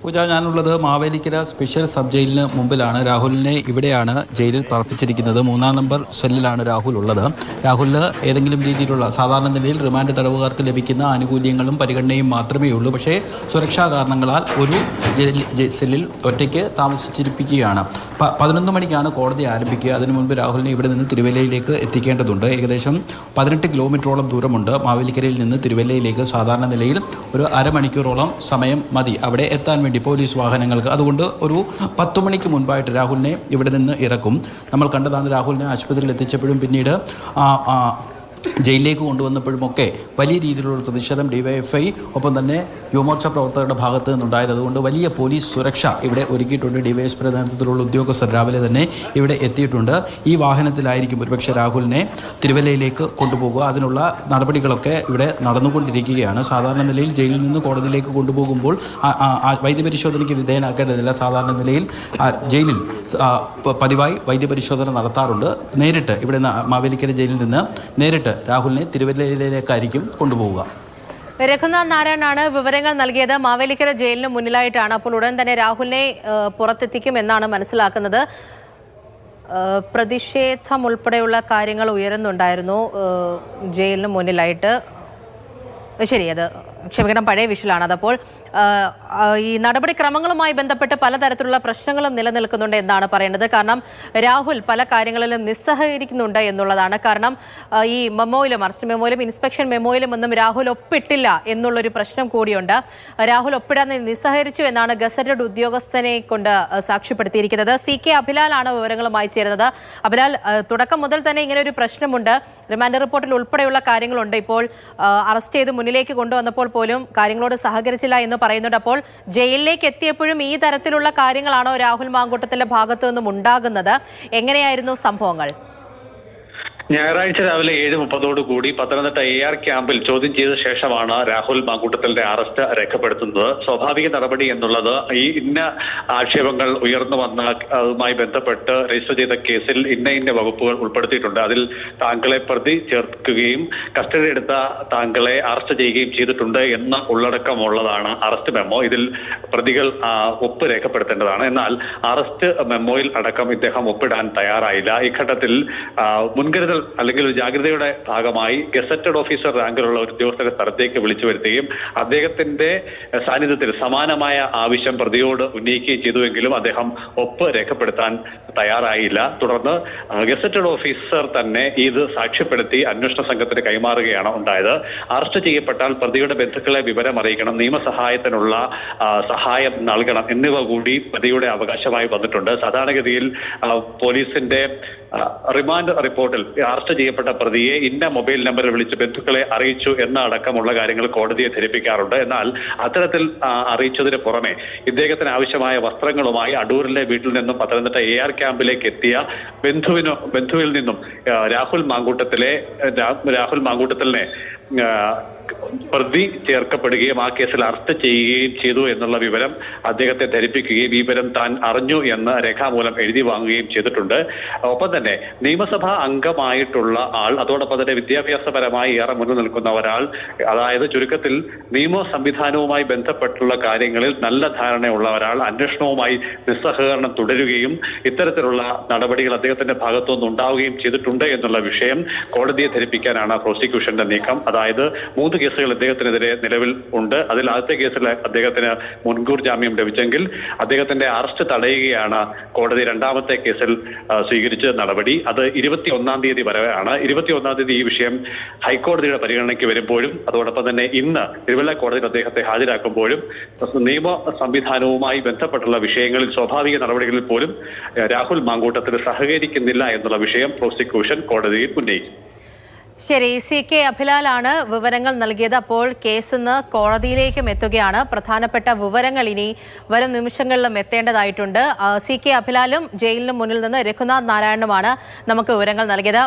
പൂജ, ഞാനുള്ളത് Mavelikkara special sub ജയിലിന് മുമ്പിലാണ്. രാഹുലിനെ ഇവിടെയാണ് ജയിലിൽ പാർപ്പിച്ചിരിക്കുന്നത്. 3-ാം നമ്പർ സെല്ലിലാണ് രാഹുൽ ഉള്ളത്. രാഹുലിന് ഏതെങ്കിലും രീതിയിലുള്ള സാധാരണ നിലയിൽ റിമാൻഡ് തടവുകാർക്ക് ലഭിക്കുന്ന ആനുകൂല്യങ്ങളും പരിഗണനയും മാത്രമേ ഉള്ളൂ. പക്ഷേ സുരക്ഷാ കാരണങ്ങളാൽ ഒരു സെല്ലിൽ ഒറ്റയ്ക്ക് താമസിച്ചിരിപ്പിക്കുകയാണ്. 11 മണിക്കാണ് കോടതി ആരംഭിക്കുക. അതിനു മുൻപ് രാഹുലിനെ ഇവിടെ നിന്ന് തിരുവല്ലയിലേക്ക് എത്തിക്കേണ്ടതുണ്ട്. ഏകദേശം 18 കിലോമീറ്ററോളം ദൂരമുണ്ട് മാവേലിക്കരയിൽ നിന്ന് തിരുവല്ലയിലേക്ക്. സാധാരണ നിലയിൽ ഒരു അരമണിക്കൂറോളം സമയം മതി അവിടെ എത്താൻ വേണ്ടി പോലീസ് വാഹനങ്ങൾക്ക്. അതുകൊണ്ട് ഒരു 10 മണിക്ക് മുൻപായിട്ട് രാഹുലിനെ ഇവിടെ നിന്ന് ഇറക്കും. നമ്മൾ കണ്ടതാണ് രാഹുലിനെ ആശുപത്രിയിൽ എത്തിച്ചപ്പോഴും പിന്നീട് ജയിലിലേക്ക് കൊണ്ടുവന്നപ്പോഴുമൊക്കെ വലിയ രീതിയിലുള്ള പ്രതിഷേധം ഡിവൈഎഫ്ഐ ഒപ്പം തന്നെ യുവമോർച്ച പ്രവർത്തകരുടെ ഭാഗത്ത് നിന്നുണ്ടായത്. അതുകൊണ്ട് വലിയ പോലീസ് സുരക്ഷ ഇവിടെ ഒരുക്കിയിട്ടുണ്ട്. ഡിവൈഎസ്പി നേതൃത്വത്തിലുള്ള ഉദ്യോഗസ്ഥർ രാവിലെ തന്നെ ഇവിടെ എത്തിയിട്ടുണ്ട്. ഈ വാഹനത്തിലായിരിക്കും ഒരുപക്ഷെ രാഹുലിനെ തിരുവല്ലയിലേക്ക് കൊണ്ടുപോകുക. അതിനുള്ള നടപടികളൊക്കെ ഇവിടെ നടന്നുകൊണ്ടിരിക്കുകയാണ്. സാധാരണ നിലയിൽ ജയിലിൽ നിന്ന് കോടതിയിലേക്ക് കൊണ്ടുപോകുമ്പോൾ വൈദ്യപരിശോധനയ്ക്ക് വിധേയനാക്കേണ്ടതില്ല. സാധാരണ നിലയിൽ ജയിലിൽ പതിവായി വൈദ്യപരിശോധന നടത്താറുണ്ട്. നേരിട്ട് ഇവിടെ മാവേലിക്കര ജയിലിൽ നിന്ന് നേരിട്ട് രാഹുലിനെ തിരുവല്ലയിലേക്കായിരിക്കും കൊണ്ടുപോവുക. രഘുനാഥ് നാരായണനാണ് വിവരങ്ങൾ നൽകിയത്. മാവേലിക്കര ജയിലിന് മുന്നിലായിട്ടാണ്. അപ്പോൾ ഉടൻ തന്നെ രാഹുലിനെ പുറത്തെത്തിക്കും എന്നാണ് മനസ്സിലാക്കുന്നത്. പ്രതിഷേധം ഉൾപ്പെടെയുള്ള കാര്യങ്ങൾ ഉയരുന്നുണ്ടായിരുന്നു ജയിലിന് മുന്നിലായിട്ട്. ശരി, അത് ക്ഷമിക്കണം, പഴയ വിഷലാണ്. അതപ്പോൾ ഈ നടപടിക്രമങ്ങളുമായി ബന്ധപ്പെട്ട് പലതരത്തിലുള്ള പ്രശ്നങ്ങളും നിലനിൽക്കുന്നുണ്ട് എന്നാണ് പറയേണ്ടത്. കാരണം രാഹുൽ പല കാര്യങ്ങളിലും നിസ്സഹകരിക്കുന്നുണ്ട് എന്നുള്ളതാണ്. കാരണം ഈ മെമ്മോയിലും അറസ്റ്റ് മെമ്മോയിലും ഇൻസ്പെക്ഷൻ മെമ്മോയിലും ഒന്നും രാഹുൽ ഒപ്പിട്ടില്ല എന്നുള്ളൊരു പ്രശ്നം കൂടിയുണ്ട്. രാഹുൽ ഒപ്പിടാൻ നിസ്സഹകരിച്ചു എന്നാണ് ഗസറ്റഡ് ഉദ്യോഗസ്ഥനെ കൊണ്ട് സാക്ഷ്യപ്പെടുത്തിയിരിക്കുന്നത്. CK അഭിലാലാണ് വിവരങ്ങളുമായി ചേരുന്നത്. അഭിലാൽ, തുടക്കം മുതൽ തന്നെ ഇങ്ങനെ ഒരു പ്രശ്നമുണ്ട്. റിമാൻഡ് റിപ്പോർട്ടിൽ ഉൾപ്പെടെയുള്ള കാര്യങ്ങളുണ്ട്. ഇപ്പോൾ അറസ്റ്റ് ചെയ്ത് മുന്നിലേക്ക് കൊണ്ടുവന്നപ്പോൾ പോലും കാര്യങ്ങളോട് സഹകരിച്ചില്ല എന്ന് പറയുന്നുണ്ട്. അപ്പോൾ ജയിലിലേക്ക് എത്തിയപ്പോഴും ഈ തരത്തിലുള്ള കാര്യങ്ങളാണോ രാഹുൽ മാങ്കൂട്ടത്തിന്റെ ഭാഗത്തു നിന്നും ഉണ്ടാകുന്നത്? എങ്ങനെയായിരുന്നു സംഭവങ്ങൾ? ഞായറാഴ്ച രാവിലെ 7:30 കൂടി പത്തനംതിട്ട AR ക്യാമ്പിൽ ചോദ്യം ചെയ്ത ശേഷമാണ് രാഹുൽ മാങ്കൂട്ടത്തിന്റെ അറസ്റ്റ് രേഖപ്പെടുത്തുന്നത്. സ്വാഭാവിക നടപടി എന്നുള്ളത് ഈ ഇന്ന ആക്ഷേപങ്ങൾ ഉയർന്നു വന്ന അതുമായി ബന്ധപ്പെട്ട് രജിസ്റ്റർ ചെയ്ത കേസിൽ ഇന്ന വകുപ്പുകൾ ഉൾപ്പെടുത്തിയിട്ടുണ്ട്. അതിൽ താങ്കളെ പ്രതി ചേർക്കുകയും കസ്റ്റഡി എടുത്ത താങ്കളെ അറസ്റ്റ് ചെയ്യുകയും ചെയ്തിട്ടുണ്ട് എന്ന് ഉള്ളടക്കമുള്ളതാണ് അറസ്റ്റ് മെമ്മോ. ഇതിൽ പ്രതികൾ ഒപ്പ് രേഖപ്പെടുത്തേണ്ടതാണ്. എന്നാൽ അറസ്റ്റ് മെമ്മോയിൽ അടക്കം ഇദ്ദേഹം ഒപ്പിടാൻ തയ്യാറായില്ല. ഈ ഘട്ടത്തിൽ മുൻകരുതൽ അല്ലെങ്കിൽ ഒരു ജാഗ്രതയുടെ ഭാഗമായി ഗസറ്റഡ് ഓഫീസർ റാങ്കിലുള്ള ഒരു ഉദ്യോഗസ്ഥരെ സ്ഥലത്തേക്ക് വിളിച്ചു വരുത്തുകയും അദ്ദേഹത്തിന്റെ സാന്നിധ്യത്തിൽ സമാനമായ ആവശ്യം പ്രതിയോട് ഉന്നയിക്കുകയും ചെയ്തുവെങ്കിലും അദ്ദേഹം ഒപ്പ് രേഖപ്പെടുത്താൻ തയ്യാറായില്ല. തുടർന്ന് ഗസറ്റഡ് ഓഫീസർ തന്നെ ഇത് സാക്ഷ്യപ്പെടുത്തി അന്വേഷണ സംഘത്തിന് കൈമാറുകയാണ് ഉണ്ടായത്. അറസ്റ്റ് ചെയ്യപ്പെട്ടാൽ പ്രതിയുടെ ബന്ധുക്കളെ വിവരം അറിയിക്കണം, നിയമസഹായത്തിനുള്ള സഹായം നൽകണം എന്നിവ കൂടി പ്രതിയുടെ അവകാശമായി വന്നിട്ടുണ്ട്. സാധാരണഗതിയിൽ പോലീസിന്റെ റിമാൻഡ് റിപ്പോർട്ടിൽ അറസ്റ്റ് ചെയ്യപ്പെട്ട പ്രതിയെ ഇന്ന മൊബൈൽ നമ്പറിൽ വിളിച്ച് ബന്ധുക്കളെ അറിയിച്ചു എന്ന അടക്കമുള്ള കാര്യങ്ങൾ കോടതിയെ ധരിപ്പിക്കാറുണ്ട്. എന്നാൽ അത്തരത്തിൽ അറിയിച്ചതിന് പുറമെ ഇദ്ദേഹത്തിന് ആവശ്യമായ വസ്ത്രങ്ങളുമായി അടൂരിലെ വീട്ടിൽ നിന്നും പത്തനംതിട്ട AR ക്യാമ്പിലേക്ക് എത്തിയ ബന്ധുവിൽ നിന്നും രാഹുൽ മാങ്കൂട്ടത്തിലിനെ പ്രതി ചേർക്കപ്പെടുകയും ആ കേസിൽ അറസ്റ്റ് ചെയ്യുകയും ചെയ്തു എന്നുള്ള വിവരം അദ്ദേഹത്തെ ധരിപ്പിക്കുകയും ഈ വിവരം താൻ അറിഞ്ഞു എന്ന് രേഖാമൂലം എഴുതി വാങ്ങുകയും ചെയ്തിട്ടുണ്ട്. ഒപ്പം തന്നെ നിയമസഭാ അംഗമായിട്ടുള്ള ആൾ, അതോടൊപ്പം തന്നെ വിദ്യാഭ്യാസപരമായി ഏറെ മുന്നിൽ നിൽക്കുന്ന ഒരാൾ, അതായത് ചുരുക്കത്തിൽ നിയമ സംവിധാനവുമായി ബന്ധപ്പെട്ടുള്ള കാര്യങ്ങളിൽ നല്ല ധാരണയുള്ള ഒരാൾ അന്വേഷണവുമായി നിസ്സഹകരണം തുടരുകയും ഇത്തരത്തിലുള്ള നടപടികൾ അദ്ദേഹത്തിന്റെ ഭാഗത്തുനിന്ന് ഉണ്ടാവുകയും ചെയ്തിട്ടുണ്ട് എന്നുള്ള വിഷയം കോടതിയെ ധരിപ്പിക്കാനാണ് പ്രോസിക്യൂഷന്റെ നീക്കം. അതായത് 3 കേസുകൾ അദ്ദേഹത്തിനെതിരെ നിലവിൽ ഉണ്ട്. അതിൽ ആദ്യത്തെ കേസിൽ അദ്ദേഹത്തിന് മുൻകൂർ ജാമ്യം ലഭിച്ചെങ്കിൽ അദ്ദേഹത്തിന്റെ അറസ്റ്റ് തടയുകയാണ് കോടതി രണ്ടാമത്തെ കേസിൽ സ്വീകരിച്ച നടപടി. അത് 21-ാം തീയതി വരെയാണ്. 21-ാം തീയതി ഈ വിഷയം ഹൈക്കോടതിയുടെ പരിഗണനയ്ക്ക് വരുമ്പോഴും അതോടൊപ്പം തന്നെ ഇന്ന് തിരുവല്ല കോടതിയിൽ അദ്ദേഹത്തെ ഹാജരാക്കുമ്പോഴും നിയമ സംവിധാനവുമായി ബന്ധപ്പെട്ടുള്ള വിഷയങ്ങളിൽ സ്വാഭാവിക നടപടികളിൽ പോലും രാഹുൽ മാങ്കൂട്ടത്തിന് സഹകരിക്കുന്നില്ല എന്നുള്ള വിഷയം പ്രോസിക്യൂഷൻ കോടതിയിൽ ഉന്നയിക്കും. ശരി, CK അഭിലാലാണ് വിവരങ്ങൾ നൽകിയത്. അപ്പോൾ കേസ് ഇന്ന് കോടതിയിലേക്കും എത്തുകയാണ്. പ്രധാനപ്പെട്ട വിവരങ്ങൾ ഇനി വരും നിമിഷങ്ങളിലും എത്തേണ്ടതായിട്ടുണ്ട്. CK അഭിലാലും ജയിലിന് മുന്നിൽ നിന്ന് രഘുനാഥ് നാരായണനുമാണ് നമുക്ക് വിവരങ്ങൾ നൽകിയത്.